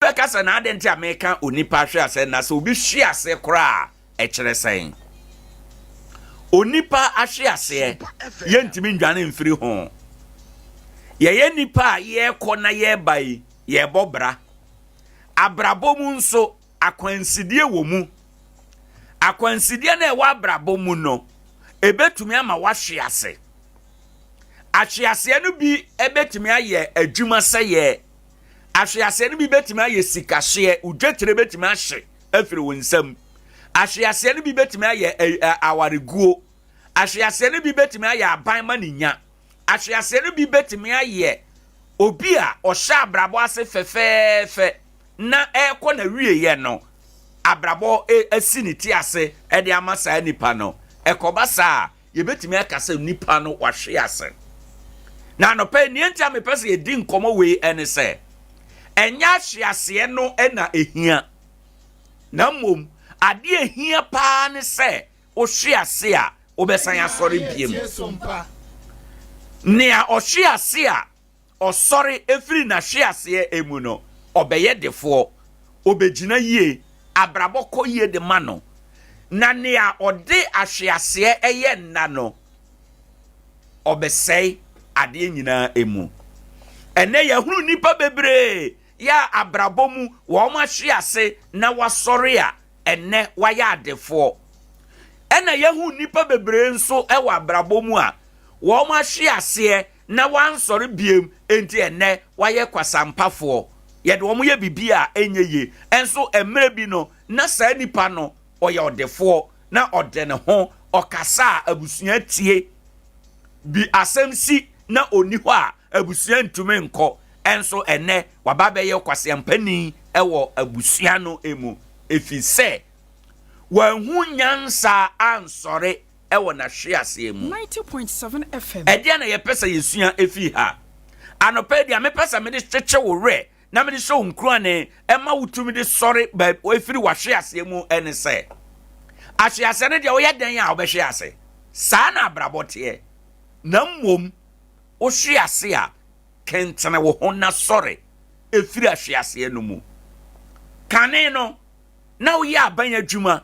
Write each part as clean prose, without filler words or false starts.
Bekasa na adenti America onipa hwe ase na so obi hwe ase kora e kire sen. Onipa ahwe ase yentimi ndwane mfiri ho. Ye nipa ye kona ye bai ye bobra. Abrabom nso akwansidie wo mu. Akwansidie na e wa abrabom no ebetumi ama wahwe ase. Ahwe ase no bi ebetumi aye adwuma seye. Ahwe ase no bi betumi aye sikahye, udwetere betumi ahye afiri wonsam. Ahwe ase no bi betumi aye awareguo. Ahwe ase no bi betumi aye aban ma ninya. Ahwe ase no bi betumi aye obi a ohya abrabo ase fefefe na ekọ na wieye no abrabo asiniti ase e de amasa nipa no ekoba sa ye betumi akasa nipa no wahwe ase. Na no pe nienti amepese ye di nkomo we ene se enya hwe ase no na ehia na mom ade ehia pa ne se o hwe ase a obesan asori biem nea o hwe ase a osori efiri na hwe ase emu no obeye defo obegina yie abrabo ko yie de mano na nea ode ahwe ase eye nna no obesei ade nyina emu ene yahunu nipa bebre ya abrabomu wo ma hwe ase na wasori a ene waya adefo ena yahu nipa bebre nso e wa abrabomu a wo ma hwe ase na wansori biem enti ene waye kwasampafo ye de wo mo ye bibia enyeye enso emre bi no na sa nipa no oye odefo na ode ne ho okasa abusua tie bi asemsi na oni ho a abusua ntume nko enso ene wababa ye kwasampani ewo abusua no emu efise wanhu nyansa ansore ewo na hwe ase emu 90.7 FM edia na ye pesa yesua efi ha anopedia me pesa me de cheche wo re na me de show nkrane ema wutumi de sore ba efiri wa hwe ase emu ene se ahwe ase ne de wo ye den a obehwe ase saa na abrabote na mmom wo hwe ase a kentene wo ho na sore efiri ahwe ase no mu kane no na wo ye aban adwuma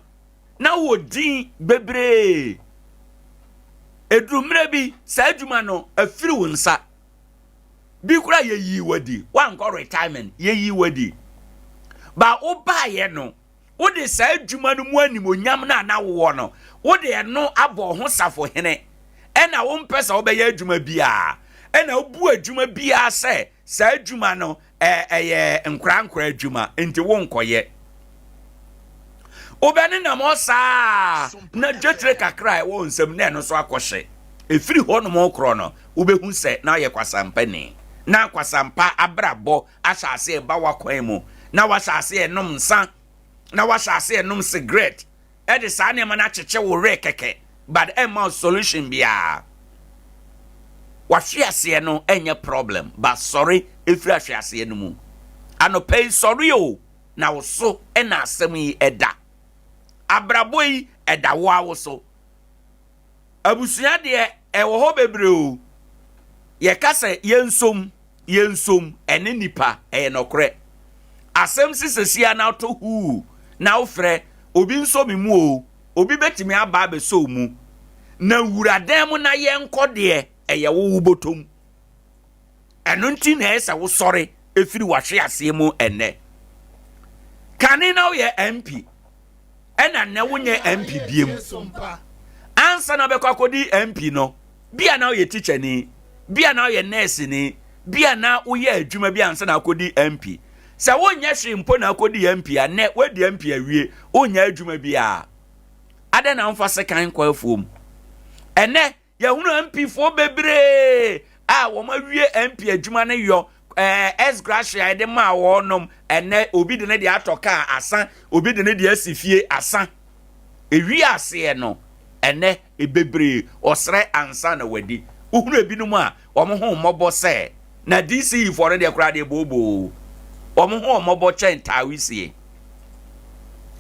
na wo din bebre edumre bi sa adwuma no afiri wo nsa bi kura ye yi wadi wan ko retirement ye yi wadi ba wo ba ye no wo de sa adwuma no mu animonyam na wo no wo de no abo ho safo hene ena wo mpesa wo be ye adwuma bia ena wo bu adwuma bia se sa adwuma no ye nkra adwuma enti wo nkoye obani na mosa na jetre kakra wo nsem na no so akɔhye efiri ho no mo kro no ubehu se na ye kwasampani na kwasampa abrabo asase ba wakwan mu na wasase enom nsa na wasase enom cigarette e de sa ne ma na cheche wo re keke but emma solution bia wahwe no enye problem but sorry efiri ahwe no mu anopay sorry o na wo so e na asem yi eda abrabo yi eda wo awo so abusua de ewo ho bebre o ye kase yensom ene nipa nokre asem sisesia na to hu na ofre obi nsomi mu o obi betimi aba be so mu na wuradan mu na ye nkode eye wo wubotom eno nti na esa wo sore efiri wahwe ase mu ene kane na wo ye MP ena ne wonye MP biem ansa na be kwakodi MP no bia na wo ye teacher ni bia na wo ye nurse ni bia na wo ye adwuma bia ansa na akodi MP se wonye hwimpo na akodi MP a ne wadi MP awie wonya adwuma bia ade na mfa sekan kwa afuom ene ya hunu MP fo bebre a wo ma wie MP adwuma ne yo S gracia de ma wo nom ene obi de ne de atoka asan obi de ne de asifie asan ewi ase no ene ebebre osre ansa na wadi uhunu ebinum a omo ho mobo se na DC for de kra de bobo omo ho mobo chen tawisie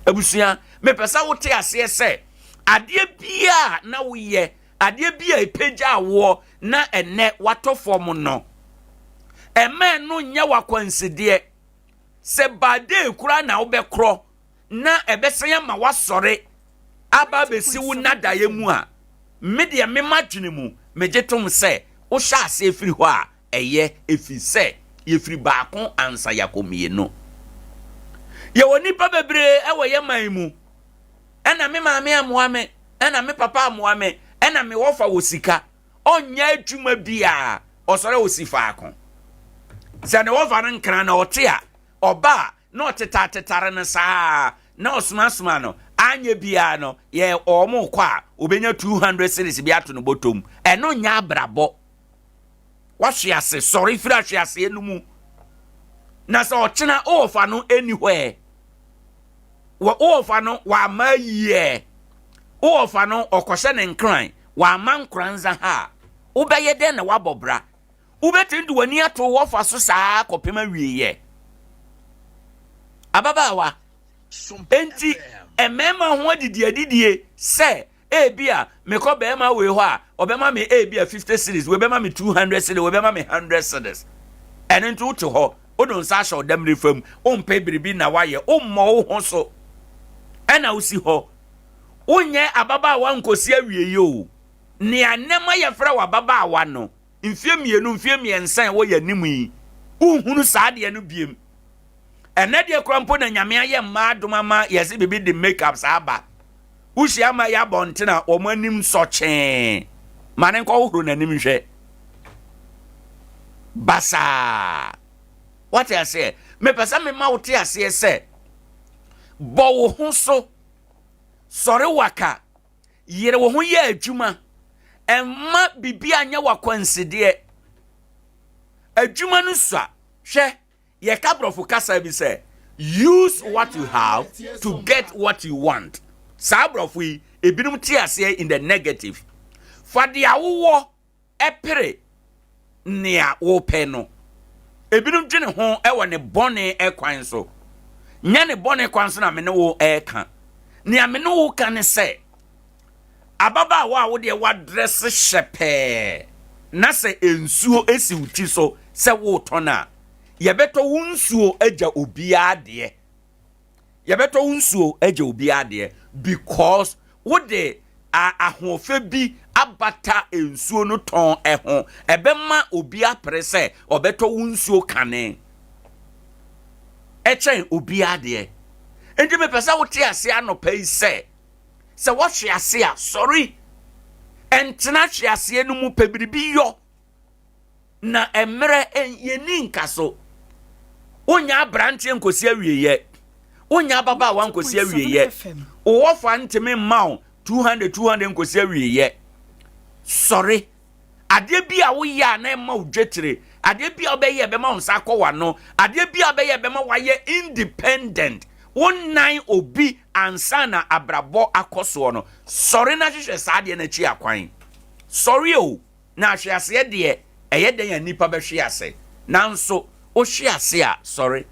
abusua me pesa wote ase se ade bia na wo ye ade bia epeja wo na ene watofom no eme no nya wakwanside se bade kura na wobekro na ebesanya ma wasore aba besi wo nadaye mu a media mema dwene mu megetom se wo sha ase efiri ho a eye efi se yefiri baako ansa yakomieno ye woni pa bebre ewe ye man mu ena me maame amoame ena me papa amoame ena me wofa wosika onya adwuma bia osore wosifa akon se ne wofa no nkran na ote a oba na otetatetare ne saa na osuma no anya bia no ye omo kwa obenya 200 cedis bia to no botom eno nya abrabo wahwe ase sorry firi ahwe ase enumu na so ochena ofa no anywhere wa ofa no wa maye ofa no okose ne nkran wa Nkoranza ha ubeye den na wabobra ubetindu wani ato wofa so saa kopema wieye ababawa enti emema ho adidie se ebia meko bema we ho a obema me ebia 50 cedis we bema me 200 cedis we bema me 100 cedis enentu to ho odon sa sho dem refam ompe biribi na waye ommo ho so ena usi ho unye ababawa nkosi awieye o ne anema ye fra wa ababawa no mfie mienu mfie miensan wo ya nimu yi uhunu saade no biem ene de krampo na nyame aye mma domama yesi bibi de makeup saaba ushi ama ya bontena omanim soche mane nko huru na nim hwe basa what I say me pesa me ma wote ase se bo wo ho so sore waka yere wo ho ye adwuma emma bibi anya wakwanside adwuma no sua hwe ye kabrofo kasa bi say use what you have to get what you want sabrofo yi ebinum ti ase in the negative for the awo epere nia wo pe no ebinum dwene ho ewo ne bone ekwan so nya ne bone kwan so na me ne wo eka nia me ne wo kan se ababa wa wo de wa dress shepe na se ensuo esi uti so se wo tona yebeto wunsuo agya obi ade yebeto wunsuo agya obi ade because wo de ahofe bi abata ensuo no ton eho ebema obi apre se obeto wunsuo kane echen obi ade enti me pesa wo te ase anopa yi se wo hwe ase a sorry entena hwe ase no mu pebiribi yo na emre yeni nkaso onya branche nkosi awieye onya baba wa nkosi awieye wo fa nteme mawo 200 nkosi awieye sorry ade bia wo ya na ma odwetire ade bia obeye be ma onsa akwa no ade bia obeye be ma waye independent wonnan obi ansa na abrabo akoso no sorry na hwehwe saade na chi akwan sorry o na hwe ase de eye den ya nipa be hwe ase nanso o hwe ase a sorry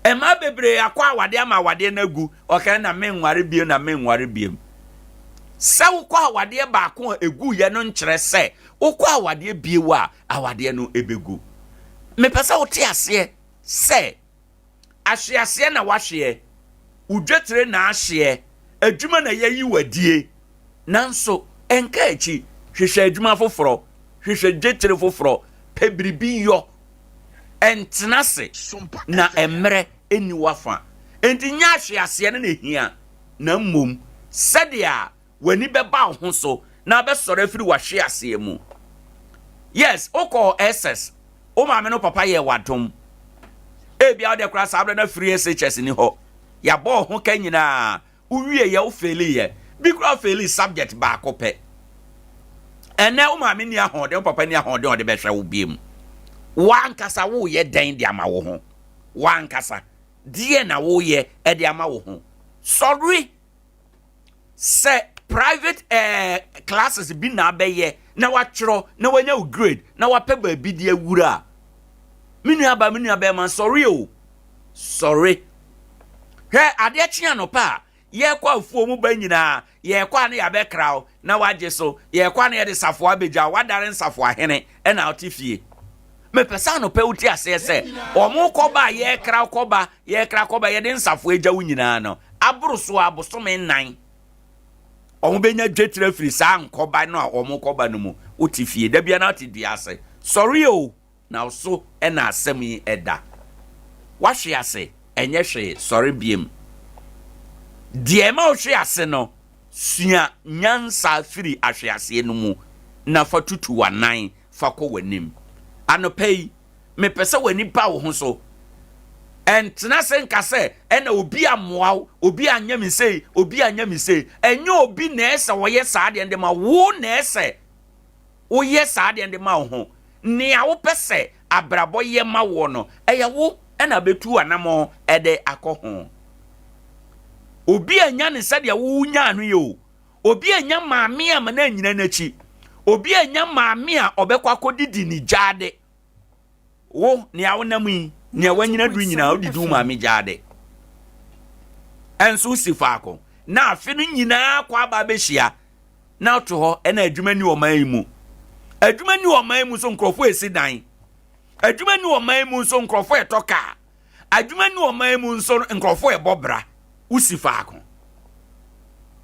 ema bebre akwa awade ama awade na gu okan na menware biem na menware biem sa ukwa awade baako egu ye no nkyere se ukwa awade biewa awade no ebegu me pesa wo te ase se ahyease na wahye udwetire na ahye adwuma na yayi wadie nanso enka echi hwehwe adwuma foforo hwehwe dwetire foforo pebiribi yo entenase na emre eni wafa enti nya ahyease na ehia na mmom sadia wani beba ho so na be sore afiri wahyease mu yes oko ss o ma me no papa ye wadom ebia ode kra sabre na free SHS ni ho ya bo ho ka nyina uwie ya ofeli ye bi kra ofeli subject ba kope ene o ma me ni ahode o papa ni ahode o de be hwe wo biem wankasa wo ye den de ama wo ho wankasa die na wo ye e de ama wo ho sorry se private classes bi na be ye na watro na wanya wo grade na wape ba bi de awura minu aba man sorry o sorry he ade chia no pa ye kwa afuo mu ba nyina ye kwa na ya be kraw na waje so ye kwa na ye de safo abeja wadare safo ahene e na otifie me pesa no pe uti ase se omo koba ye kra koba ye de nsafo agya wo nyina no aboro so abosome nan omo benya dwetire firi sa nkoba no a omo koba no mu uti fie da bia na uti di ase sorry o na so e na asem yi eda wahwe ase enye hwe sorry biem die ma hwe ase no sua nyansa firi ahwe ase no mu na fa tutu wanan fa kɔ wanim anopai me pese wani pa wo ho so entena se nka se ena obi amoa obi anyam sei enye obi na ese wo ye saa de ma wo na ese wo ye saa de ma wo ho ne a wo pese abrabɔ ye ma wo no eye wo ena betu anamo ede akɔ ho obi anya ne se de wo nya no yo obi anya maame a mana nyina nachi obi anya maame a obekwa kodidi ni jade wo ne a wonam yi ne wanyina du nyina odidu maame jade enso sifako na afi no nyina kwa ba behia na to ho ena adwuma ni oman mu adwuma ni oman mu so nkrofo esidan adwuma ni oman mu so nkrofo etoka adwuma ni oman mu so nkrofo ebobra usifako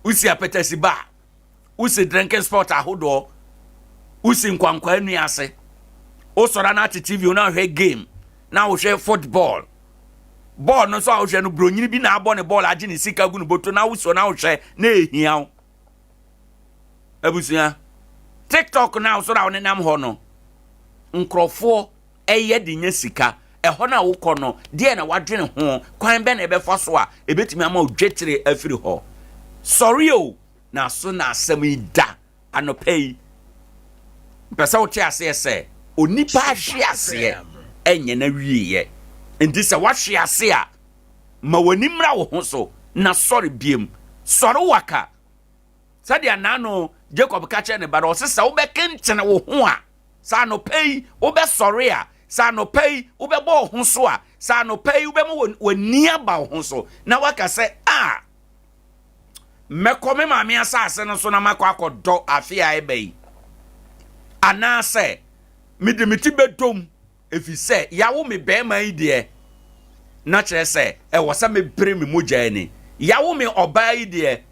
usi apetesi ba usi drinking sport ahodo usi nkwankwa anu ase osora na TV na hwe game na wo hwe football ball no so a wo hwe no bronyini bi na abo ne ball agi ne sika gu no boto na wo so na wo hwe na ehia abusia TikTok na wo so ra wo ne nam ho no nkrofo eye de nya sika eho na wo kɔ no de na wadwene ho kwan be na ebefa so a ebetimi ama odwetire afiri ho sorry o na so na asɛm yi da anopai pesa wote ase ese onipa ahwe ase enye na wieye enti se wahwe ase a ma wani mra wo ho so na sorry biem sorry waka sadia nano Jacob ka che ne ba do se wo be kentene wo ho a sa no pay wo be sorry a sa no pay wo be bo ho so a sa no pay wo be mo wani aba wo ho so na waka se mekome maame asase no so na makwa akodo afia ebai anase midimiti bedom efise yawo me bema ide na kire se e wosa me bere me mogya ni yawo me oba ide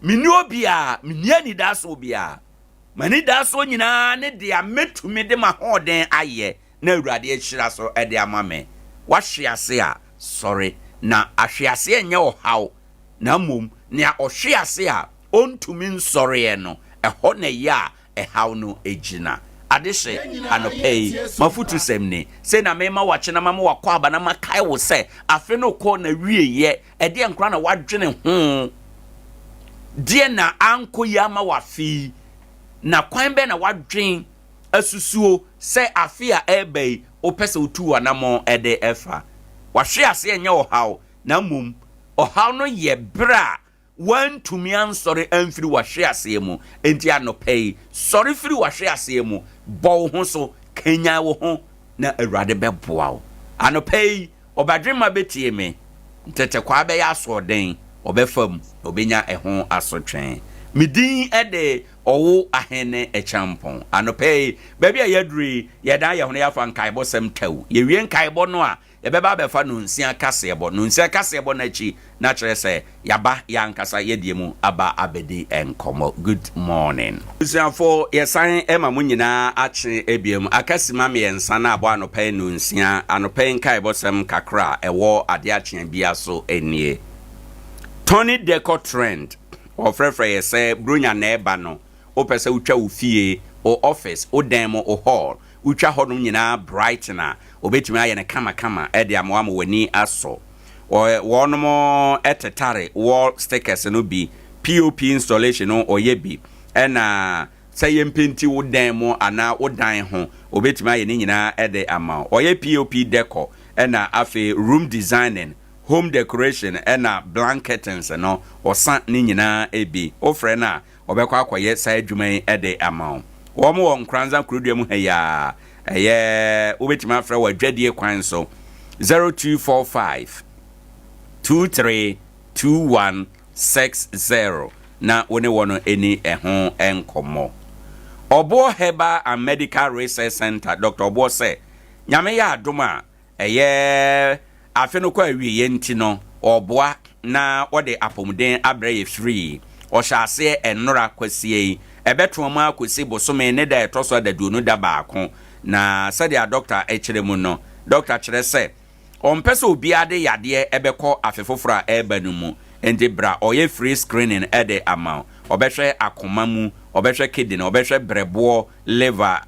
mini obia mini ani daso obia mani daso nyina ne de ametumi de ma hoden aye na awurade ahira so e de amame wahwe ase a sorry na ahwe ase enye ohaw na mom nia ohwe ase a ontumi nsɔre no ɛhɔ na ya ɛhaw no egina adehye anopai mafutu semni se na mema wache na mama wakɔ aba na makai wo se afe no kɔ na wieye ɛde nkra na wadwene ho die na anko ya ma wafi na kwan be na wadwen asusuo se afe a ɛbai opese otu anamo ɛde ɛfa wahwe ase enye ɔhaw na mom ɔhaw no ye bra wan tumi ansɔre amfiri wahwe ase mu enti anopai sɔre firi wahwe ase mu bɔ ho so kenya wo ho na awurade bɛboa wo anopai obadwema betie me ntete kwa bɛyɛ asɔden obɛfam obenya ɛho asotwɛn midin ɛde ɔwo ahene ɛchampon anopai baabi a yɛduri yɛdan yɛ ho yɛafa nkaebɔ sɛm taw yɛwie nkaebɔ no a yɛbɛba bɛfa no nsia kasebɔ no nsia kasebɔ na chi na kyerɛ sɛ yaba yankasa yɛdie mu aba abedi enkomo good morning nsiafo yɛsan ema mo nyinaa akye ebiem akasima me yɛnsa na abo anopai no nsia anopai nkaebɔ sɛm kakra ɛwɔ ade akye bia so enie Tony Deco trend ofrefre yɛsɛ bronya na eba no opɛsɛ utwa wo fie o office o demo o hall utwa hɔ no nyinaa bright na obetumi aye ne kama ede amoa mo wani aso wonomo etetare wall stickers no bi POP installation no oye bi na say yempenti wo dan mo ana wo dan ho obetumi aye ne nyinaa ede ama oye POP decor na afi room designing home decoration na blanketings no osan ne nyinaa ebi ofre na obekwa akoye say adwuman ede ama wo mo Nkoranza mu heya ubeti afra wa dwadie kwan so 0245 232160 na wone wono eni eho enkomo Obo Heba and Medical Research Center Dr. Obo say nyame ya adoma eye afe no kwa wi ye nti no oboa na wode apomden abrɛ ye free ɔhyase enora kwasie ebeto ma akosi bosome ne da etoso da duonu da baako na sadia doctor ekyere mu no doctor kyerɛ sɛ ompese obi ade yade ebekɔ afefofora eba no mu enti bra oye free screening ede amount obehwe akoma mu obehwe kidney obehwe brebo liver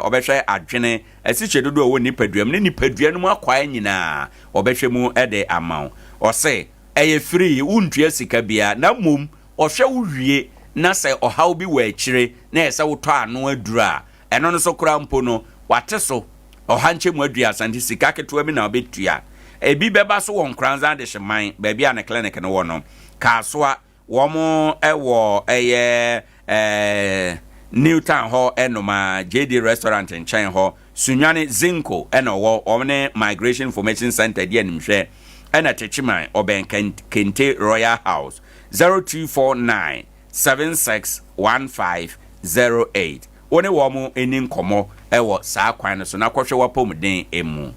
obehwe adwene asiche dodo wo nipaduam ne nipadua no mu akwa nyina obehwe mu ede amount ose eye free untua sika bia na mom ohwe wuwie na sɛ ɔhaw bi wɔ akyire na ɛsɛ wotɔ ano adura ɛno no so kora mpo no wate so ɔhanche mu adua asante sika ketewa bi na obetua ebi bɛba so wɔ Nkoranza de hyeman baabi a ne clinic no wɔ no kaasoa wɔmo ɛwɔ Newtown hɔ ɛnoma JD restaurant nkyɛn hɔ Sunyane Zinco ɛna wɔ ɔmne Migration Information Center di animhwɛ ɛna techiman ɔbɛn Kente Royal House 0249 761508 one wo mu eni nkomo ewo saa kwan no so na kwhwe wapomden emu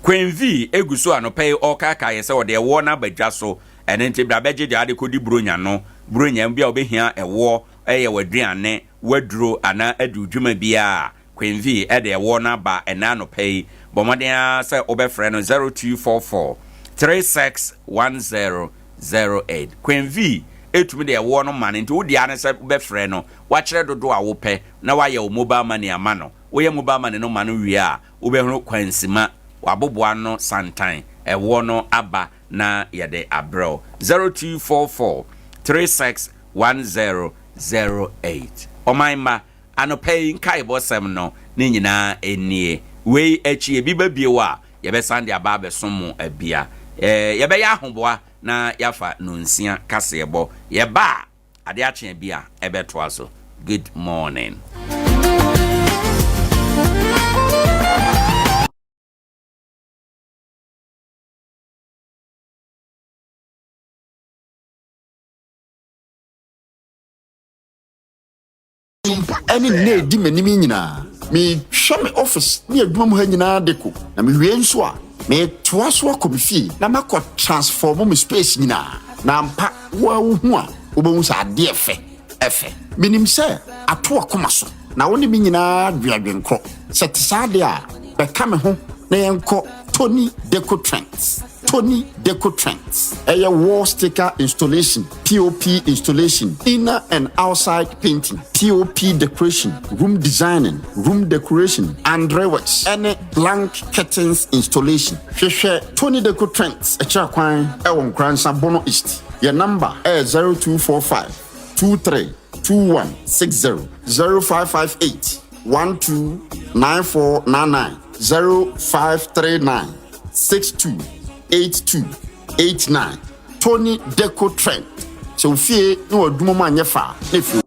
Queen V eguso anopai okaka yese wo de ewo na badwa so ene nti bra beje de ade kodi bronya no bronya bia obehia ewo eye waduane waduro ana adudwuma bia Queen V e de ewo na ba ena anopai bomoden se obefre no 0244 361008 Queen V etumi de ewo no mane nti wodi ane se befre no wa kire dodo a wo pɛ na wa ye o mobile money ama no wo ye mobile money no mane wie a wo be hunu kwansima wa boboa no santan ewo no aba na ye de abro 0244 361008 omaima anopai nkai bosem no ne nyina enie wei echi ebi babie wa ye be sande aba be somo abia ye be ya ahoboa na yafa nunsia kasebo ye ba ade ache bia ebeto aso. Good morning. Any ne di menimi nyina me hwe me office ne adwuma mu ha nyina deko na me wie nso a me toa so akomifi na makɔ transform me space nyina na ampa wa hu a obehu sa ade efe minim sɛ ato akoma so na wo ne me nyina dwadwenkro sɛ tsade a bɛka me ho na yɛnkɔ Tony Deco Trends. A wall sticker installation, POP installation, inner and outside painting, POP decoration, room designing, room decoration, and reworks, and blank curtains installation. Tony Deco Trends. A chakwan, Nkoranza Bono East. Your number is 0245 232160 0558 129499 0539 628289. Tony Deco Trend. So fear no do mama nyefa if you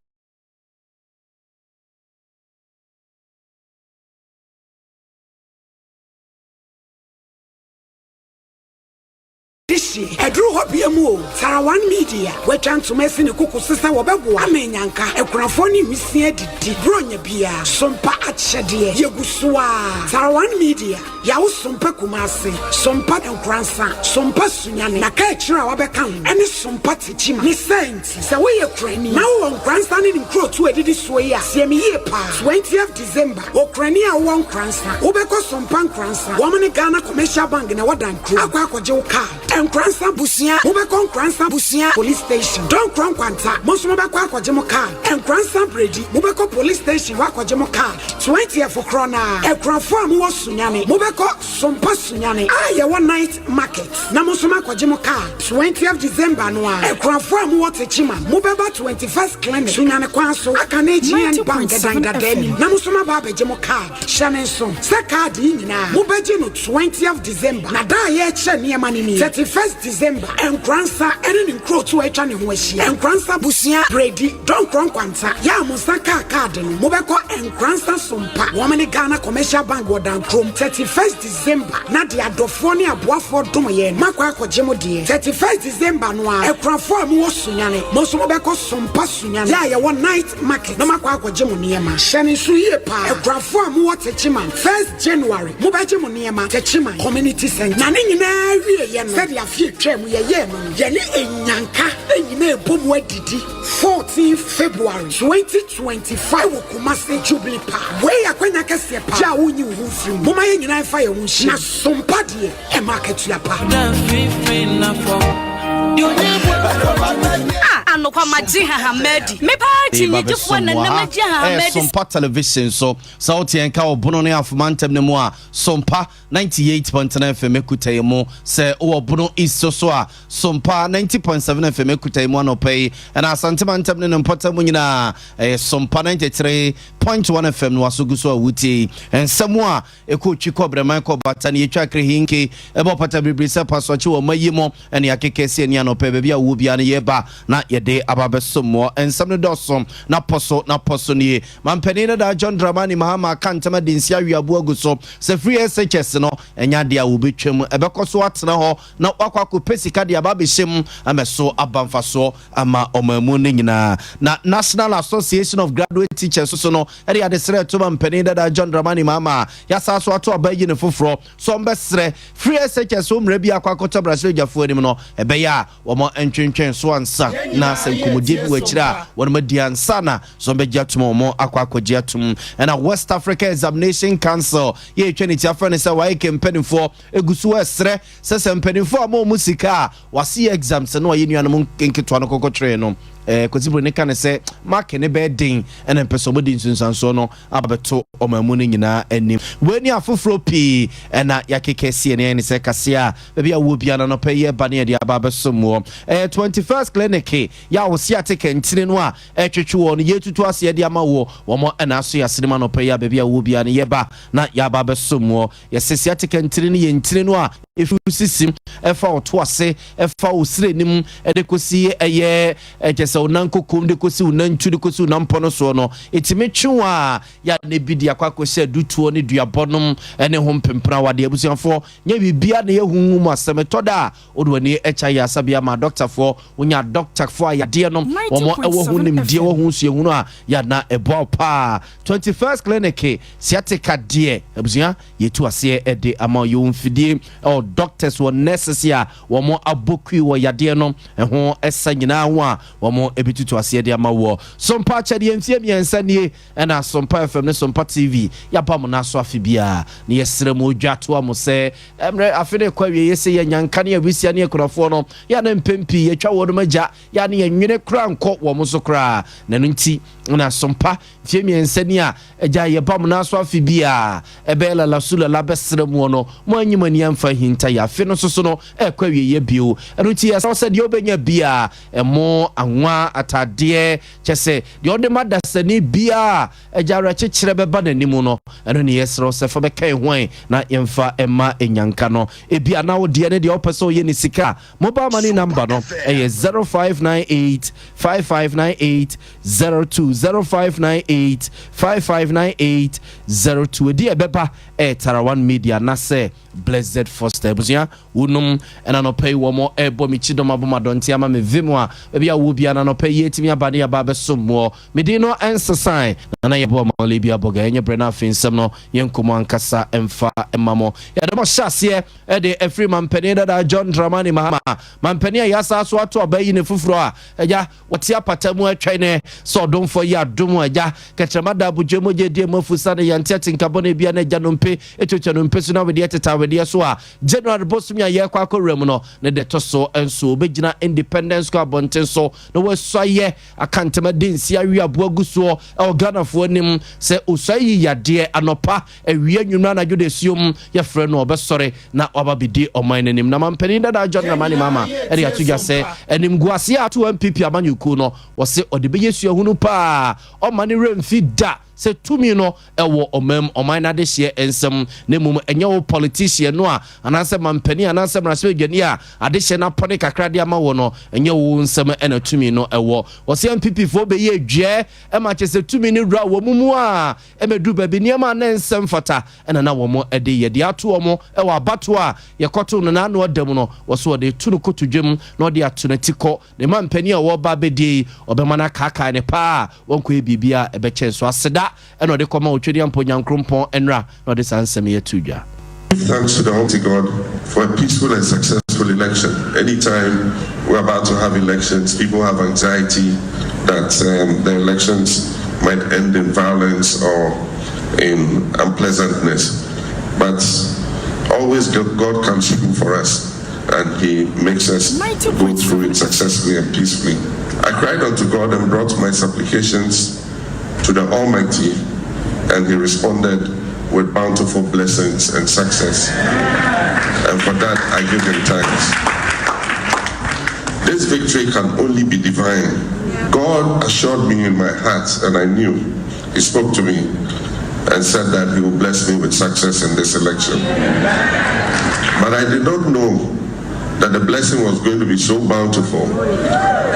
Edru hobiamu Sarawan Media we chance mesi ne kuku sisa wobebo amenyanka ekunafo ni wisie didi bronya bia sompa atchede yegusoa Sarawan Media ya wo sompa kumase sompa Nkoranza sompa Sunyane na ka kira wabeka ene sompa tichima ni senti se we ye krani na wo Nkoranza ni nkro tu edidi so ya se me ye pa 20th December okrani a wo Nkoranza wobeko sompa Nkoranza wo mane Ghana Commercial Bank na wadan kro akwaje wo ka Nkoranza busia ubeko Nkoranza busia police station don kron kwanta monso mobeko akwaje mo car Nkoranza bredi ubeko police station wakwaje mo car 20th for krona ekrafo am wo Sunyane mobeko sompa Sunyane aye one night market na monso makwaje mo car 20th December no a ekrafo am wo techima mobeba 21st clinic Sunyane kwanso akaneji bank dani na monso mababeje mo car shanen so se card nyina mobeje no 20th December na da ye che niema ni 31st December Nkoranza ene nkro to etwa ne ho ahia Nkoranza busia Brady don kronkwanta ya musaka card no mobeko Nkoranza Sompa woman Ghana Commercial Bank wodan krom 31st December na de adofo ne aboafo dom ye makwa akogye de 31st December no a ekrafo am wo sunyane mo so mobeko Sompa sunyane ya ye one night market na makwa akogye mo niema hyane so ye pa ekrafo am wo techima 1st January mobegye mo niema techima community center na ne nyina wie ye no said ya fie twam ye ye no ye ne enyanka enyina ebomu adidi 14 February 2025 Kumasi Jubilee Park we akwanya kese pa ja wonyi wo firi moma ye nyina fa ye wo hyi na Sompa de e market ya pa Anokwa maji Hamedi. Me party ni jufwa na maji Hamedi. Sompa television so sauti enka obono ne afumantem ne mu a Sompa 98.9 FM ekuta mu se obono iso so a Sompa 90.7 FM ekuta mu anopai na asantemantem ne mpota mu nyina Sompa 93.1 FM no asoguso awuti ensemu a ekotwi kobrema ko batane yetwa krehinke ebo pata bibrisa pasochi wo mayimo ene akekese ni anopai bebia wo bia ne yeba na yede ababesomo ensam ne dosom na poso ni mampeni da John Dramani Mahama kantama dinsi awiabu aguso se free SHS no enya dia wo betwam ebekoso atena ho na wakwako pesika dia babehim ameso abamfaso ama omamu ne nyina na National Association of Graduate Teachers so no ere adesere to mampeni da John Dramani Mahama yasa so ato abayi ne foforo so mbesere free SHS omre bia akwakota Brazil jafo anim no ebeya wo mo entwentwen so ansa na senkomodie bi wachira won madia sana so begya tumo mo akwakogia tum na West Africa Examination Council ye twenty afane se wa ekempenfo egusu esre se sempenfo amo musika wasi exams no ye nuanom nketo no kokotre no kozibro ne kan se mark ne be din ene peso modi nsunsanso no abeto omamu ne nyina anim weni afoforo pi na yakekese ne se kasea bia wo bia no peye bane de ababesomo 21st clinic ya wo sia take ntine no a twetwe wo no yetutu ase de ama wo mo na aso ya sinema no peye bia wo bia ne yeba na ya ababesomo ya sesia take ntine no ye ntine no a efusisim efa oto ase efa osrenim edekosi eye ejese onanko kom dekosi onantu dekosi onampono so no etimetwa ya ne bidi akwakose dutuo ne duabonom ene ho mpempra wade abusianfo nya bibia ne yehunmu mu asemetoda odwani echa ya sabia ma doctor fo onya doctor fo ayade no omo ewo hunim die wo hu sue hunu a ya na ebo pa 21st clinic siatika die abusia yetu ase ede ama yo mfidie o doctors were necessary womo abokui wo yade no ho esa nyina ho a womo ebitutu ase de ama wo Sompa chade mfie miensa nie na Sompa FM ne Sompa TV ya ba mo na so afibia ne yesere mo dwato amo se emre afide kwawie yese ye nyanka ne abisia ne ekurafo no ya na mpempi yetwa wo no magya ya ne yenwene kra nko wo mo so kra na no nti na Sompa mfie miensa nie a egya ye ba mo na so afibia ebela la sula la besere mo no mo anyimani amfa hinta ya fe no so no ekwawie ye bio eno nti ya so de obenya bia emo anwa atade chese de ode madasani bia ejara chechire beba nanimu no eno ne yesro se fa bekai hwan na yemfa ema enyanka no ebia na ode ne de opeso ye ni sika mobile money number no 0598 5598 02 0598 5598 02 di ebeba Tarawan Media na se Blessed Foster busia unum ena no pay wo mo ebo mi chidom aboma donti ama me vimo a bia wo bia na no pay yetimi abade aba besomo me di no ensesan na yebo ma lebia boga enye brena finsem no yenkomo ankasa emfa emamo ya de mo hyase e de every man penny da John Dramani Mahama man penny ya sa so ato abayi ne fufuro a eja wote apatamu atwa ne so domfo ya dom eja ketremada abujemo je die mafusa ne yante tinkabone bia na eja no mpe etotwa no mpe so na we de tetawe de so a January bosumia ye kwa akorem no ne de toso enso obegina Independence Square bonten so no we so ye akantema densi awi aboaguso e Ghana fo nim se osayi yade anopa awie nwumra na jode siom ye frɛ no obesore na obabidi oman nim na mampani da John Dramani Mahama e de atuga se enim guase ato MPP amanyuku no wo se ode be yesu ahunu pa o mane remfi da se tumi no ewo omam oman na de hye ensem ne mum enye wo politician no a ana anaasɛ mampani anaasɛ mmarahyɛ adwani a adehyɛ no apɔne kakra de ama wo no ɛnyɛ wo nsɛm ɛna tumi no ɛwɔ wɔsɛ MPP foɔ bɛyɛ adwuɛ ɛma kyɛ sɛ tumi no wura wɔ mu a ɛmɛduru baabi nneɛma na nsɛm fata ɛna na wɔn ɛde yɛde ato wɔn ɛwɔ abato a yɛkɔto no na ano ɔdam no wɔso wɔde tu no koto dwam na ɔde ato n'ati kɔ ne mampani a wɔba bɛdie ɔbɛma no akaakae ne paa wɔnkɔyɛ biribi a ɛbɛkyɛn so aseda ɛna ɔde kɔma ɔtwɛdeɛ mpo nyankrompɔn ɛnra na ɔde saa nsɛm yɛto dwa. Thanks to the Almighty God for a peaceful and successful election. Anytime we're about to have elections, people have anxiety that the elections might end in violence or in unpleasantness. But always God comes through for us, and He makes us go through it successfully and peacefully. I cried unto God and brought my supplications to the Almighty, and He responded with bountiful blessings and success. And for that, I give Him thanks. This victory can only be divine. God assured me in my heart, and I knew. He spoke to me and said that He will bless me with success in this election. But I did not know that the blessing was going to be so bountiful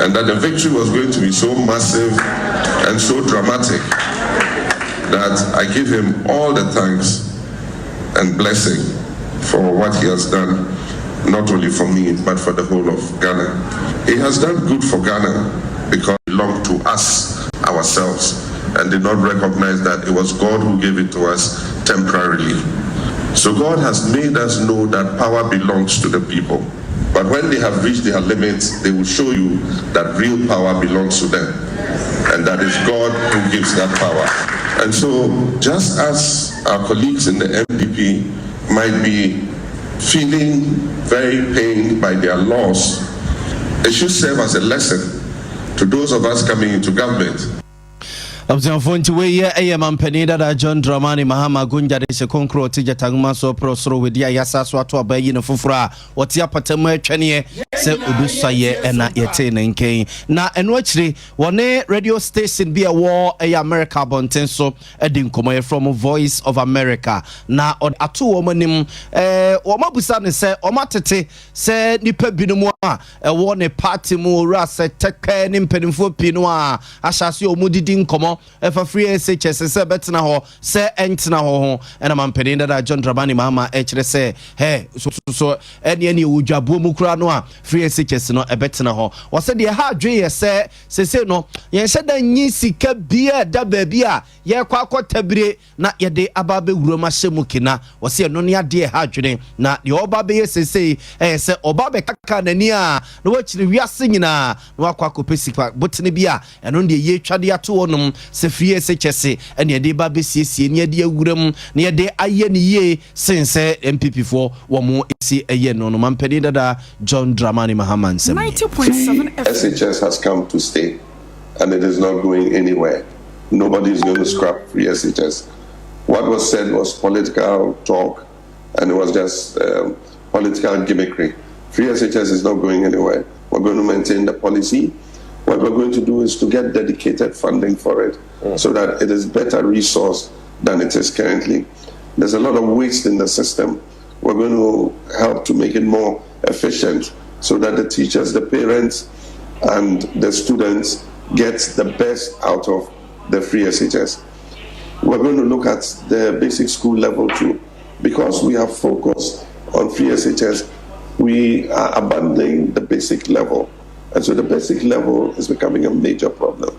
and that the victory was going to be so massive and so dramatic that I give Him all the thanks and blessing for what He has done, not only for me, but for the whole of Ghana. He has done good for Ghana because it belonged to us, ourselves, and did not recognize that it was God who gave it to us temporarily. So God has made us know that power belongs to the people. But when they have reached their limits, they will show you that real power belongs to them. And that is God who gives that power. And so, just as our colleagues in the MPP might be feeling very pained by their loss, it should serve as a lesson to those of us coming into government. Abzanfo nti we ye mampani dada John Dramani Mahama Gunja de se konkro tija taguma so prosoro wedi ayasa so ato abayi ne foforo a wote apatamu atwane se obisaye ena yete ne nken na eno akire wone radio station bi wo America bonten so edi nkomoye from Voice of America na ato wo manim wo mabusa ne se o matete se nipa binumu a wo ne party mu ora se tekwe ne mpanimfo pinu a ahyase o mudidi nkomo efa free SHS se betena ho se entena ho ena mampeni dada John Dramani Mahama ekire se he so ene wudwabo mu kura no a free SHS no ebetena ho wose de ha adwe ye se no yen hye da nyi sika bia da ba bia ye kwa akotabire na ye de ababe wuroma hyemu kina wose no ne ade ha adwene na de oba be ye se oba be kaka nani a na wakire wiase nyina na wakwa kopesika botene bia eno de ye twade ato wonum se free SHS ene de ba be siesie ne de awuram ne de aye ne ye sense MPP for wo mo esi eye no mampedi dada John Dramani Mahama 90.7 SHS has come to stay and it is not going anywhere. Nobody is going to scrap free SHS. What was said was political talk and it was just political gimmickry. Free SHS is not going anywhere. We're going to maintain the policy. What we're going to do is to get dedicated funding for it so that it is better resourced than it is currently. There's a lot of waste in the system. We're going to help to make it more efficient so that the teachers, the parents, and the students get the best out of the free SHS. We're going to look at the basic school level too. Because we have focused on free SHS, we are abandoning the basic level. And so the basic level is becoming a major problem.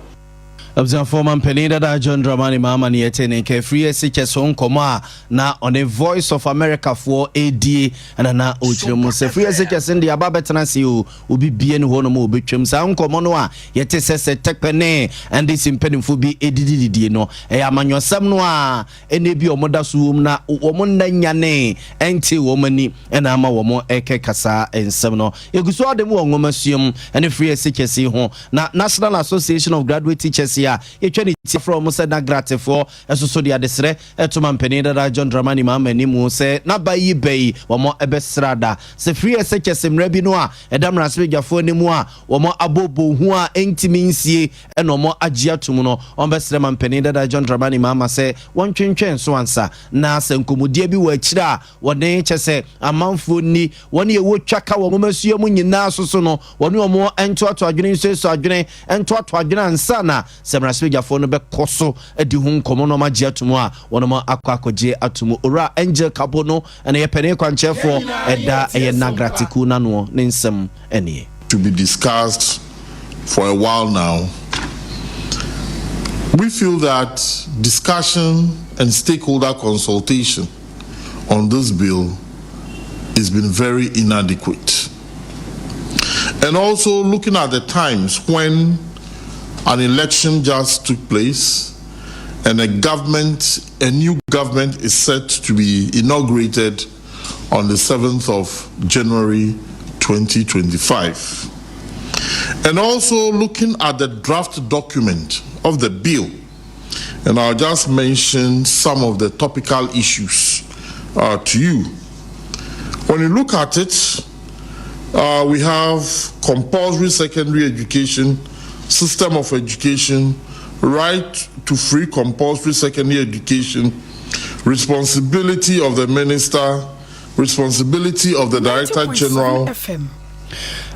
Observe former Penny dada John Dramani Mahama ni yete ne free SHS on koma na on a Voice of America for AD and na ochiremu se free SHS ndi ababetena si obi bie ne ho no mo obetwem sa nkomo no a yete sese tekpene and this impenimfo bi edidididie no amanyosam no a ene bi omoda so na omonda nyane enti womani ena ama womo ekekasa ensem no eguso adem wo ngomasuam ene free SHS ho na National Association of Graduate Teachers ya yɛtwa ne from sɛ na gratefo ɛso so de adesrɛ ɛtoma mpani dada John Dramani ma manimu sɛ na ba yi bɛyi wɔn ɛbɛsrada sɛ free SHS mmerɛ bi no a ɛda mmaransɛdwafo anim a wɔn abobo hu a ɛntimi nsie ɛna wɔn agye atum no wɔn bɛsrɛ ma mpani dada John Dramani ma sɛ wɔn twentwɛn so ansa na sɛ nkɔmɔdie bi wɔ akyire a wɔne kyɛ sɛ amanfoɔ ni wɔn yɛ wɔ twaka wɔn masuo mu nyinaa so no wɔn wɔn ɛntoato adwene nso adwene ɛntoato adwene ansa na sɛ mmaransɛdwafo no bɛkɔ so adi ho nkɔmɔ no magye atum a wɔn akɔgye atum ora Angel Kabo no ɛna yɛ pɛne kwankyɛfoɔ ɛda ɛyɛ nagratiku na no ne nsɛm ɛnie to be discussed for a while now. We feel that discussion and stakeholder consultation on this bill has been very inadequate. And also looking at the times when an election just took place and a new government is set to be inaugurated on the 7th of January 2025. And also looking at the draft document of the bill, and I'll just mention some of the topical issues to you. When you look at it, we have compulsory secondary education, system of education, right to free compulsory secondary education, responsibility of the minister, responsibility of the Director General.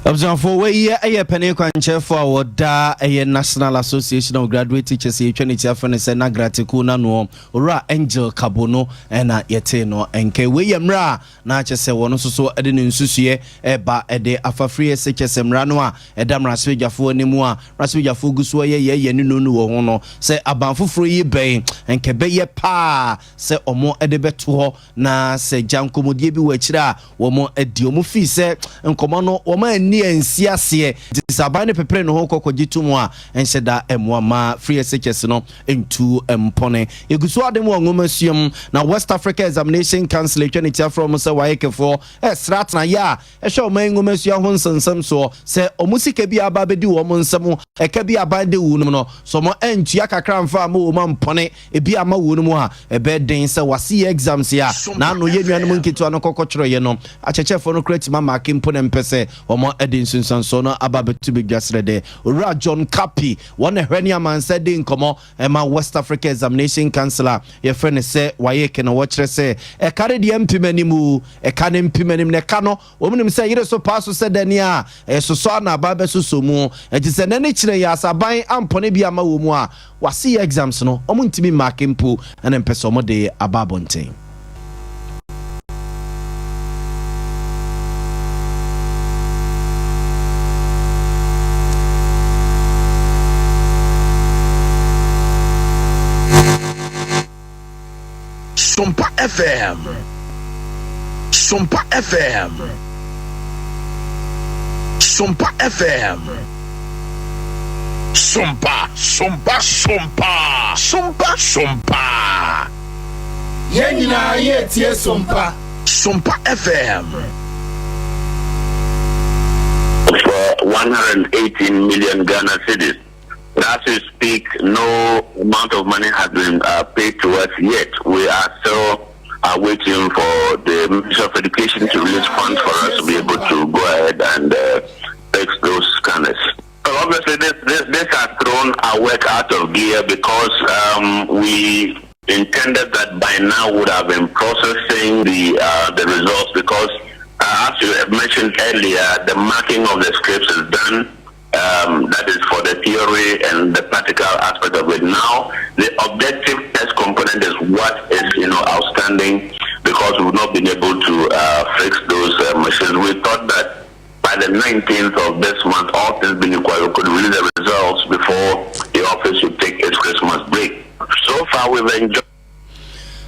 Observant we a penny kwanchefo a woda a National Association of Graduate Teachers Trinity Afenese na gratiku na no ora Angel Kabo no na yete no enke we yemra na kyese wono so ede ne nsusue eba ede afafri SHS mra no a eda mraswejafo animu a mraswejafo guso ye nunu wo ho no se abanfoforo yi ben enke be ye pa se omo ede beto ho na se jankomodie bi wachira a womo edi omo fi se enkomo no womo ni ensiase disabane pepre no ho kokogitumu a enhyeda emwama free SHS no entu empone eguso ademu ngomasuam na West Africa Examination Council Trinity from se wayekefo esrat na ya ehwe o man ngomasua ho nsensem so se omusika bi aba bedi wo nsem eka bi aba de wu no so mo entua kakra mfa ma wo mampone ebi ama wu no a ebe den se wase exams ya na no yenuanom nketu no kokotwero ye no achechefo no create ma mark impone mpese omo edin sunsanso no ababetu bigwasrede ora John Kapi one hwani amansa de nkomo ema West Africa Examination Council ye frene se wayeke no wokyere se e kare de mpimanimu e kane mpimanim ne ka no omunim se yire so paso se dani a e soso na ababe sosomu e ti se nane kyere ya asaban ampone bi ama wo mu a wase exams no omuntimi mark impo ene mpese omo de ababonten Sompa FM. Sompa FM. Sompa FM. Sompa, Sompa, Sompa. Sompa, Sompa. Yenina yetie Sompa. Sompa FM. For 118 million Ghana cedis. As we speak, no amount of money has been paid to us yet. We are still waiting for the Ministry of Education to release funds for us to be able to go ahead and fix those scanners. So obviously, this has thrown our work out of gear because we intended that by now would have been processing the results because, as you mentioned earlier, the marking of the scripts is done. That is for the theory and the practical aspect of it. Now, the objective test component is what is outstanding because we've not been able to fix those machines. We thought that by the 19th of this month, all things being equal, we could release the results before the office would take its Christmas break. So far, we've enjoyed.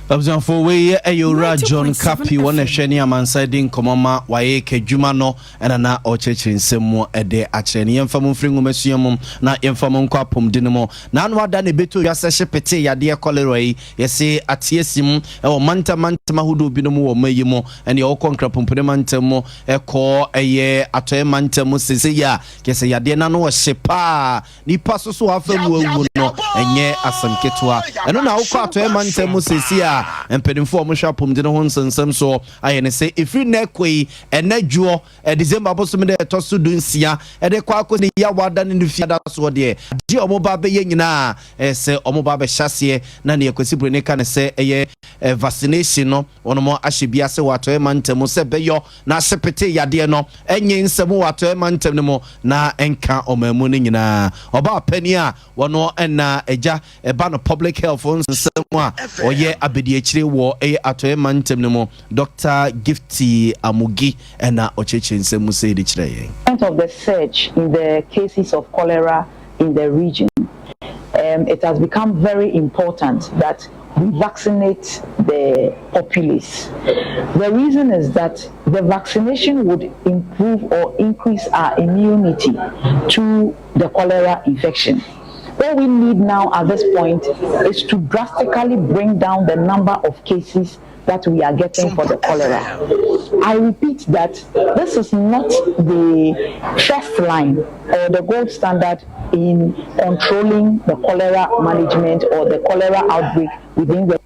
For we a John Capi one a sheni amansiding comoma waye kejuma no and na ochechi nsemu ede acheni yemfamu fringu mesuyamum na yemfamu nkwapum dinimo na anwa da ne beto yase shepete yade cholera yi yese atiesim e manta mahudu binomu wo mayimo ene o konkra pumpune mantamo e ko eye atoe mantamo sese ya kese yade na no shepa nipa so afemu awu no enye asamketwa eno na ukọ atoe mantamo sese ya empedinfo mo shapum de ho nsensem so ayene say ifri nekwe enajuo December bosom de tosu dunsia de kwa akoni ya wada ne fiada so de omoba be nyina se omoba be hyase na ne yakwasibure ne kan se eye vaccination no onomo ahyebia se wato emantem se beyo na sepete yade no enye nsem wato emantem ne mo na enka omamu ne nyina oba pani a wono na eja eba no public health nsem a oye abedi wo atoe mantem ne mo Dr. Gifty Amugi na ocheche nsemu say de kire yen of the surge in the cases of cholera in the region. It has become very important that we vaccinate the populace. The reason is that the vaccination would improve or increase our immunity to the cholera infection. What we need now at this point is to drastically bring down the number of cases that we are getting for the cholera. I repeat that this is not the first line or the gold standard in controlling the cholera management or the cholera outbreak within the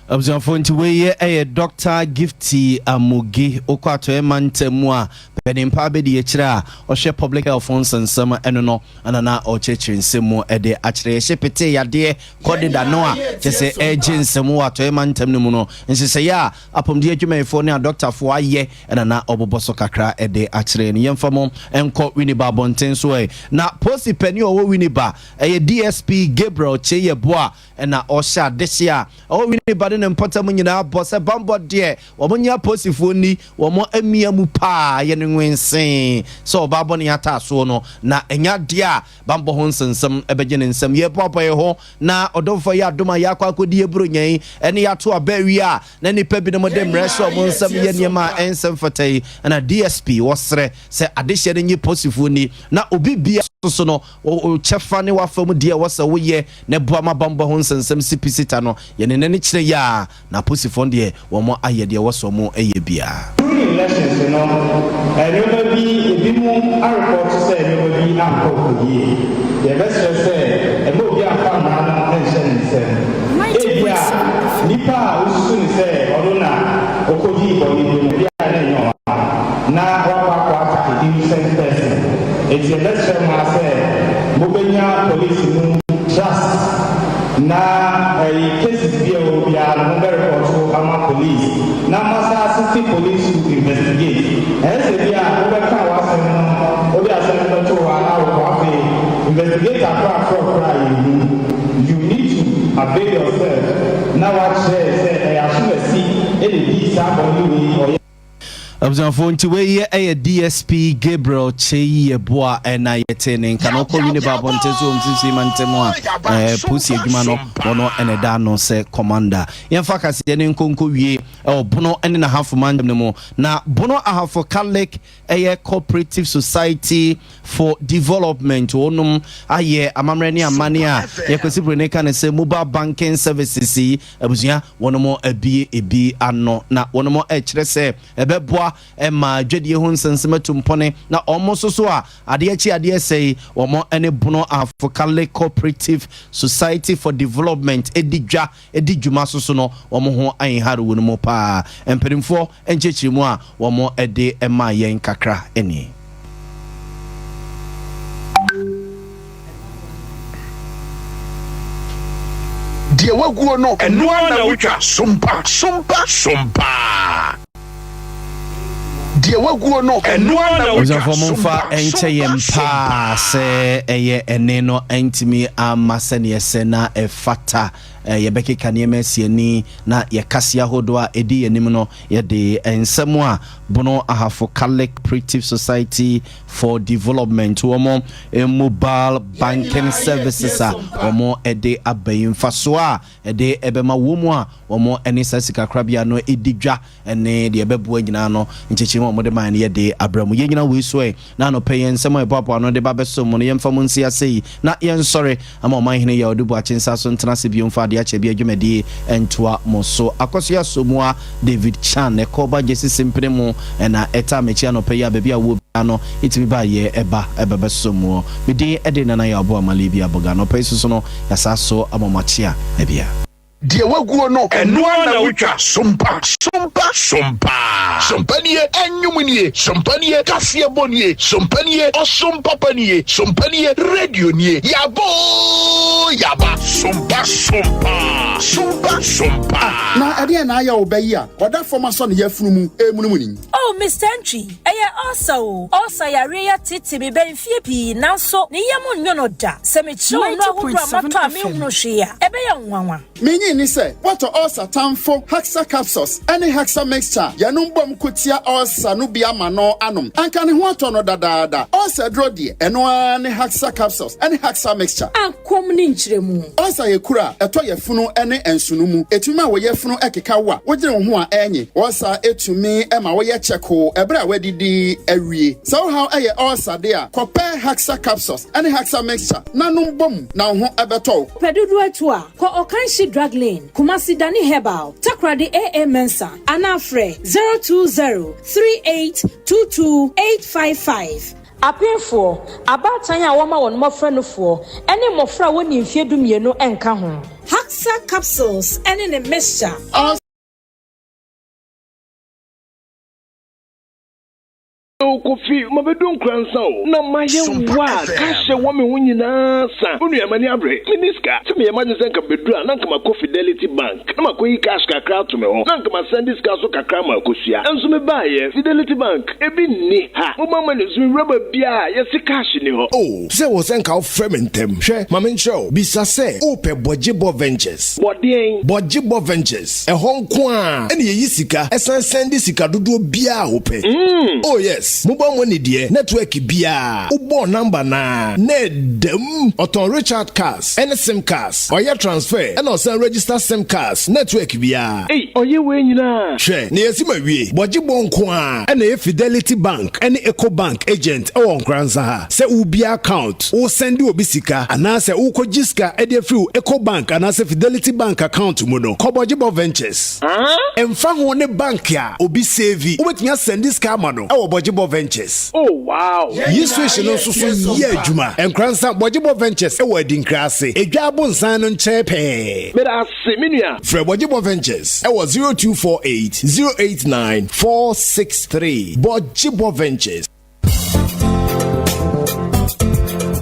Observant way a Dr. Gifty Amugi Okwato Emantemua Penimpa Bedi Echra or she public health funds and summer enono anana or church in Simo ede achre shepete ya de coded anoa just say agent Samoa to Emantemno and she say ya upon the jume phone Dr. Foye and ana oboboso kakra ede achre and yemfamo and call Winniba Bonten's way. Now Posty Penny or Winniba a DSP Gabriel Cheye Bois and na Osha this year. Oh Winniba mpota munyina boss bambo de omonya posifoni womo amia mu pa ye nwensen so babo ne ata so no na enya de a bambo ho nsensem ebeje ne nsem ye popo ye ho na odofo ya doma ya kwakodi ebronyan ene ya to abawi a na nipa bi no de mresho mo nsem ye niema ensem fatai na DSP wosre se adehye ne nyi posifoni na obi bia so no o chefa ne wafam de wasa wo ye ne boa ma bambo ho nsensem sipisita no ye ne ne kire ya na pussy fondie womo ayede woso mo eyebia during elections you know everybody ebimu a report say everybody am kokodi the best say ebobi afa na ebia nipa usu ni say odona okodi body bia na nyo na kwa innocent person it's the best say mobenya police mu trust na cases be report to our police na masa city police to investigate as they are over can obi asem to our investigate you need to avail yourself now what say I should see any somebody or Observant to way a DSP Gabriel Cheye Bois and I attending Kanoko Winniba Bontezo Mantemoa Pussy Gumano Bono and a Dano say commander. In fact, I see an Konko ye or Bono and a half man no now Bono I have for Kalek a cooperative society for development onum aye amamreni amania yakwasibure kan say mobile banking services abusua one more ebi ano na one more kire say ebeboa ma dwedie ho nsensem atumpone na omo so a ade say omo ene bono afokale cooperative society for development edidwa so no omo ho anhare wonu mo pa empedimfo enchechirimu a omo ede ema yen kakra eni die waguo no eno na wutwa sompa die waguo no eno na wutwa sompa encheyempa se eye eneno entimi amasene yesena efata yɛbɛkeka nneɛma asiani na yɛkase ahodoɔ a ɛdi anim no yɛde nsɛm a bono ahafo Collective Society for Development wɔn mobile banking services a wɔn ɛde abayi mfaso a ɛde ɛbɛma wɔn a wɔn ɛne saa sikakrabea no ɛdi dwa ɛne deɛ ɛbɛboa nyinaa no nkyɛnkyɛn a wɔn de man yɛde abramu yɛn nyinaa wei so na no pɛ yɛn nsɛm a ɛboaboa no de ba bɛso mu no yɛmfa mu nsi ase yi na yɛnsɔre ama ɔman hene yɛ ɔde bu akyensa so ntena se biom fa de akyɛ bi adwumadie ɛntoa mo so akɔso yɛ so mu a David Chan ɛkɔba gyesi simpene mu ɛna ɛta mekyia no pɛ yɛ baabi a wo bia no ɛtumi ba yɛ ɛbɛbɛso mu mede ɛde nana yɛ aboa male bi aboga no pɛ so no yɛsa so amamakyia ɛbia deɛ waguo no ɛnoa na wotwa sompa sompanie ɛnwumnie sompanie kaseɛ bɔnie sompanie ɔsompapanie sompanie radio nie yaba sompa na ɛdeɛ na ayɛ wo bɛyi a ɔda fɔm asɔ ne yɛfunu mu emunumuni oh Mr. Entry ɛyɛ also yare ya tete be benfie pi nanso ne yam nnwo no da sɛ me kyerɛ no ahodo amato a me hunu hwe a ɛbɛyɛ nwanwa menyi ni sɛ what ulcer tamfo Haxa capsules any Haxa mixture yanum bom kutia ulcer no bia ma no anom anka ne ho atɔ no dadaada ulcer dro de ɛno ne Haxa capsules any Haxa mixture akom ne nkyeremu ulcer ye kura ɛtɔ ye funu ne ensunu mu etuma wo ye funu ekeka wa wogire wo ho a enye ulcer etumi ema wo ye cheko ebra wadidi awie so how eye ulcer de a kɔpɛ Haxa capsules any Haxa mixture nanum bom na ho ɛbɛtɔ pedudu atu a ko Okanshi drug lane Kumasi Dani Herbal, Takradi AA Mensa, Anafre 020-3822-855. Apinfo, abatanya wama won mofra no fo, ene mofra woni mfie dumienu enka ho. Haxa capsules, ene ne mixture. Kofi mabedu Nkoranza na maye wa kashe wo me hunyina sa onu yamani abre miniska se me yamani senka bedu na nka ma Fidelity Bank na makoyi cash kakra to me ho na nka ma send this cash so kakra ma akosua enso me baye Fidelity Bank ebi ni ha mo mama ne zumi rubber bia yesi cash ni ho oh se wo senka o frementem hwe ma me nchro bisa se o pe Bojibo Ventures Bojibo Ventures e honko a ene ye sika esan send sika dodo bia o pe oh yes mobile money dear network bia ubo number na nedem oton Richard cars and sim cars or your transfer and also register sim cars network bia oye we nyina hwe na yesima wie Bojibo nko a na Fidelity Bank and Eco Bank agent e won Nkoranza ha se ubia account o send obi sika anase ukojiska e dey free Eco Bank anase Fidelity Bank account mu no Bojibo Ventures emfa ho ne bank a obi save obetnya send this car ma no e wo Bojibo Ventures. Oh wow. Yes we no so ye adwuma. Nkoranza Bojibo Ventures e wadi nkrase. Edwabo nsan no nchepe. Me da se menua. Fre Bojibo Ventures e was 0248 089 463. Bojibo Ventures.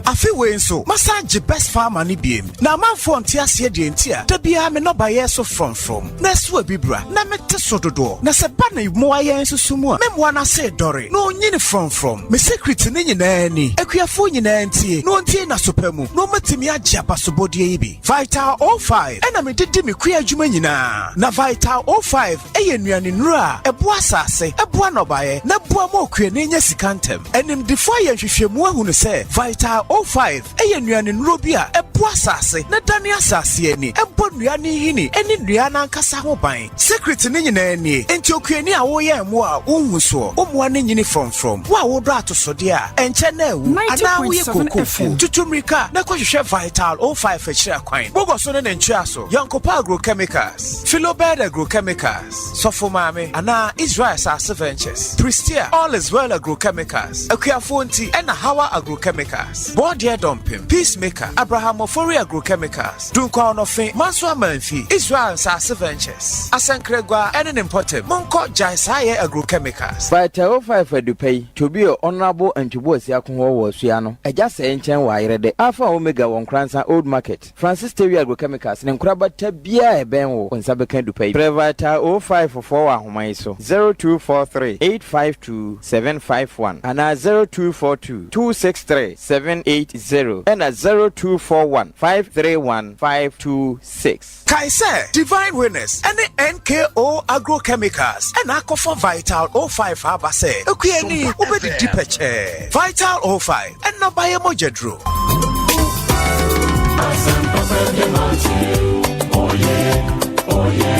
Afiwe nso massage best farmer ni biem na amanfo nte ase de ntia da bia me no baye so from na so abibra na mete so dodo na se ba na mo aye nsusumu a me mo na se dore no nyini from me secret ni nyina ni akuafo nyina ntie no ntie na sopamu no matimi agya basobodie yi bi Vital 05 ena me didi me kua adwuma nyina na Vital 05 eye nuane nuru a ebo asase ebo no baye na bo ma okua ne nya sikantem enim defo ye hwehwemu ahunu se Vital 05 eye nuane nuru bi a ebo asase na dane asase ani ebo nuane hini eni nuane ankasa ho ban secret ni nyina ni enti okua ni a wo ye mo a unhu so omoa ne nyini from wa wo do atosode a enche na ewu ana wo ye kokofu tutumrika na kwahwehwe Vital 05 achira kwan bogo so ne nchua so Yankopa Agrochemicals Philobed Agrochemicals Sofomame ana Israel Sase Ventures Pristia All is Well Agrochemicals Akuafonti ena Hawa Agrochemicals Bodia Dumping Peacemaker Abraham Ofori Agrochemicals Dunkwa Onofe Manso Amanfi Israel Sase Ventures Asankregwa ene Importem Monko Jaisaye Agrochemicals Vital 05 edupay to be honorable and to boss yakunwo wo suano eja se enchen wa yerede Alpha Omega won Nkoranza Old Market Francis Terry Agrochemicals ne nkoraba tabia ebenwo onsabe kan dupay Vital 05 for wa homan so 0243 852 751 ana 0242 263 78 080 and 0241 531 526. Kaise, Divine Winners, and the NKO Agrochemicals, and Aquafor Vital 05 Abase, Okueni, Ubedi Dipeche, Vital 05, and Nabaya Mojedro.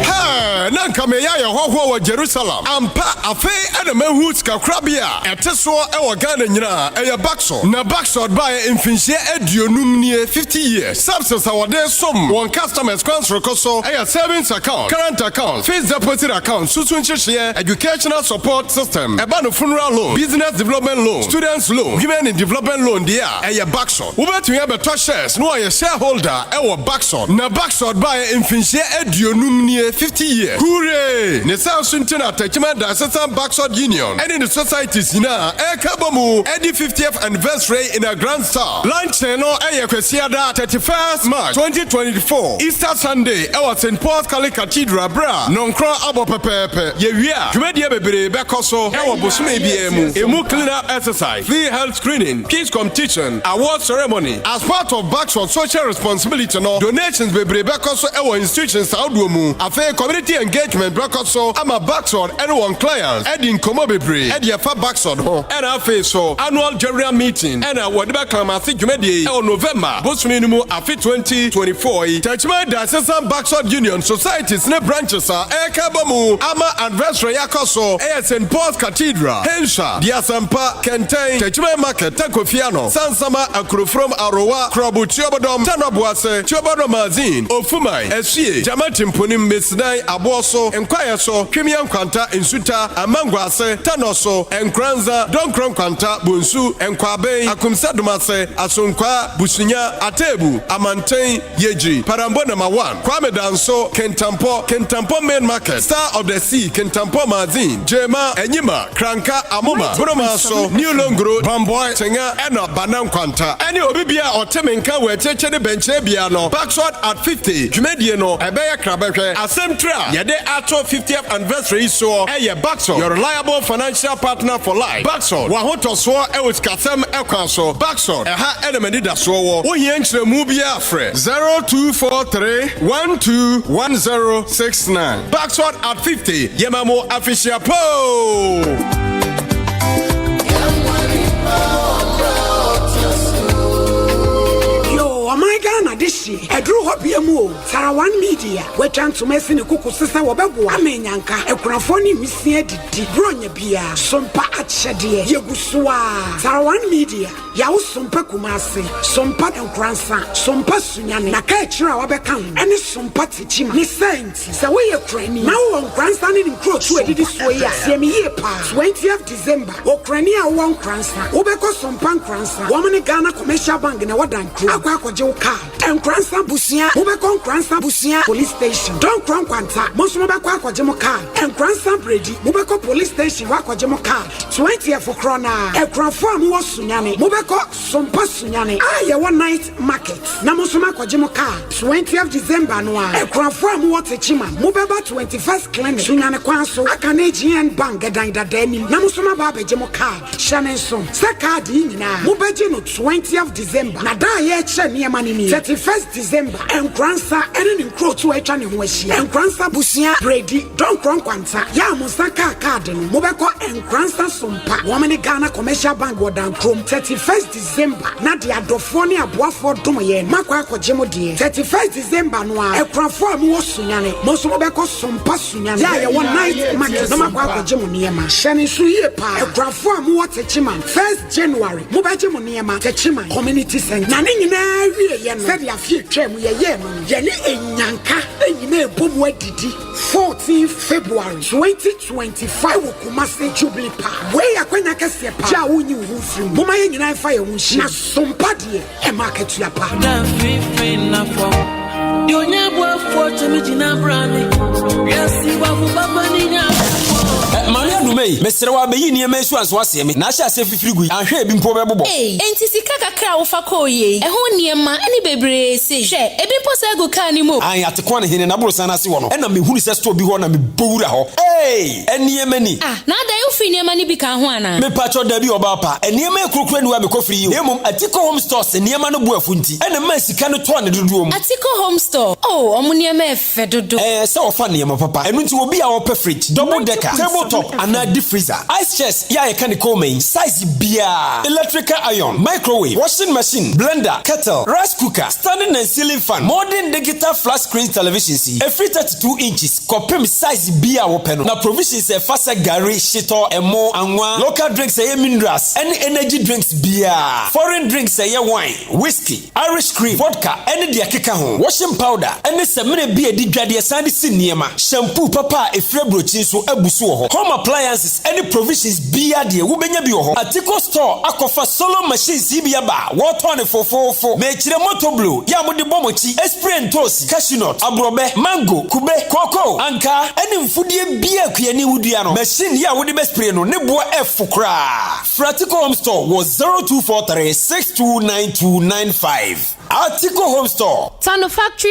Ha, nanka me ya hoho wa Jerusalem. Ampa afe ene mehu skakrabia. Eteso e wa Ghana nyina e ya Baxo. Na Baxo by infinite aduonum nie 50 years. Substance awade som one customers transfer koso e ya savings account, current account, fixed deposit account, susun chihye, educational support system, eba no funeral loan, business development loan, students loan, women in development loan dia e ya Baxo. Ubetu ya beto shares no ya shareholder e wa Baxo. Na Baxo by infinite aduonum nie 50 years. Hooray! Ne sa suntina attachment da Assistant Backsword Union. And in the societies na Kabomu Eddie 50th anniversary in a grand style. Lunch no Kwesiada 31st March 2024. Easter Sunday our St. Paul's Cathedral bra. Nonkra abo pepepe. Yewia. Dwumadie bebre bekoso ewo bosume biemu. Emu clean up exercise, free health screening, kids competition, award ceremony. As part of Backsword social responsibility no donations bebre bekoso ewo institutions auduomu. Afe community engagement broadcast ama Backsword anyone clients Eddie Nkomo bebre Eddie afa Backsword ho and afe so annual general meeting and whatever clamasi dwumadie on November bosumi mu afe 2024 Touchman the Assistant Backsword Union societies ne branches are Kabomu ama anniversary yakoso St. Paul's Cathedral Hensha the Asampa Kenten Touchman Market Takofiano Sansama Akrofrom Arowa Krobu Chiobodom Tanabuase Chiobodom Mazin Ofumai Esie Jamatim Punim Mesnai Aboso Enquire so Kimian Kwanta Insuta Amangwase Tanoso Nkoranza Donkron Kwanta Bunsu Enkwabe Akumsadumase Asunkwa Businya Atebu Amantain Yeji Parambo number 1 Kwame Danso Kentampo Main Market Star of the Sea Kentampo Mazin Jema Enyima Kranka Amoma Bromaso New Longro Bamboy Tenga Eno Banam Kwanta Any Obibia or Temenka we cheche de benche biano Backsword at 50 Jumedieno Ebeya Krabeke Asem Tra Yede Ato 50th anniversary so Eye Backsword your reliable financial partner for life Backsword Wahoto so Ewit Kasem Ekwanso Backsword Eha Enemedi da so wo Ohienchre Mubia Afre 0243 121069 Backsword at 50 Yemamo Official Po Ghana this year, a drew hobby a move. Sarawan Media, where chance to mess in a cuckoo sister Wababu, Amenyanka, a crafoni missing di Bronya Bia, Sompa Atshadia, Yagusua, Sarawan Media, Yao Sompa Kumasi, Sompa Nkoranza, Sompa Sunyani, Nakachira Wabekam, and Sompa Tichima, Miss Saints, Saway Ukraine, now on grandstanding in Croach, where did this way, Semi Pa, 20th December, Ukraine, one Kransa, Obeko Sompa Kransa, woman Ghana Commercial Bank in a Wadan Crew, Joka, Nkoranza Busia, Ubeko Nkoranza Busia Police Station, Don Kron Kwanta, Mosumabako Jemoka, Nkoranza Brady, Ubeko Police Station, Wako Jemoka, 20th for Krona, Ekranform was Sunyani, Ubeko Sompa Sunyani, one night market, Namusumako Jemoka, 20th December Noir, Ekranform was a Chima, Mubeba 21st Clinic, Sunyani Kwanso, a Canadian bank, Gadaida Denim, Namusuma Babe Jemoka, Shannon Son, Sakadi, Mubejino 20th December, Nadaya Chania Mani. 31st December, Nkoranza and Nkrotu Echani Weshi, Nkoranza Busia, Brady, Don Kron Kwanta, Yamusaka Garden, Mobeko Nkoranza Sompa, Woman Ghana Commercial Bank Wadan Chrome, 31st December, Nadia Dofonia Boaford Domoyen, Makwa Jemodi, 31st December Noir, Ekranform was Sunyani, Mosumobeko Sompa Sunyani, Yaya one night market, Namakwa Jemoniema, Shani Suyepa, Ekranform Watechiman, 1st January, Mobajemoniema, Techiman, Community Center, Naning said ya few tram we yeni enyanka eyine bobu adidi 14 February 2025 Kumasi Jubilee Park we akwanya kase pa ja wonyi wo firi moma ye nyina fa ye wonhyi na sompa de e market ya pa na free na for yonya bo for to me jina brand yes wa baba ni nya Mami adumei, mesere wa beyi ni eme so anso aseme. Na ahya ase fifiri gu. Ahwe ebi mpo bebobo. Enti sika kakra wo fa ko ye. Eho niema eni bebre se. Hwe, ebi mpo se gu kan ni mo. An atekwa ne hene na bro sana ase wo no. E na mehunu se store bi ho na me bowura ho. Eniema ni. Na da yo fi niema ni bi kan ho ana. Me pacho da bi oba pa. Eniema ekrokro ni wa me kofiri yo. Emom Atiko Home Stores niema no bu afunti. E na ma sika no to ne dodo mu. Atiko Home Store. Oh, omo niema efe dodo. Se ofa niema papa. Enu nti obi a ope fridge, double decker, tabletop and a deep freezer. Ice chest, ya can call me size bia. Electrical iron, microwave, washing machine, blender, kettle, rice cooker, standing and ceiling fan, modern digital flat screen television. A free 32 inches, copy size bia open. Na provisions a faster gari, shito, and more and one. Local drinks a minerals, any energy drinks beer. Foreign drinks a wine, whiskey, Irish cream, vodka, any dia keka home, washing powder, any semene beer di gradia sandy sinema, shampoo papa a frebrochi so ebusu ho. Home appliances, any provisions beer de wubenya bi ho. Atiko store akofa solo machines bia ba. Water on 444. Me chire moto blue, ya mudi bomochi, spray and toast, cashew nut, abrobe, mango, kube, cocoa, anka, any mfudie beer kuyani wudiano. Machine ya wudi be spray no nebo F kra. Atiko Home Store was 0243 629295. Atiko Home Store. Tano Factory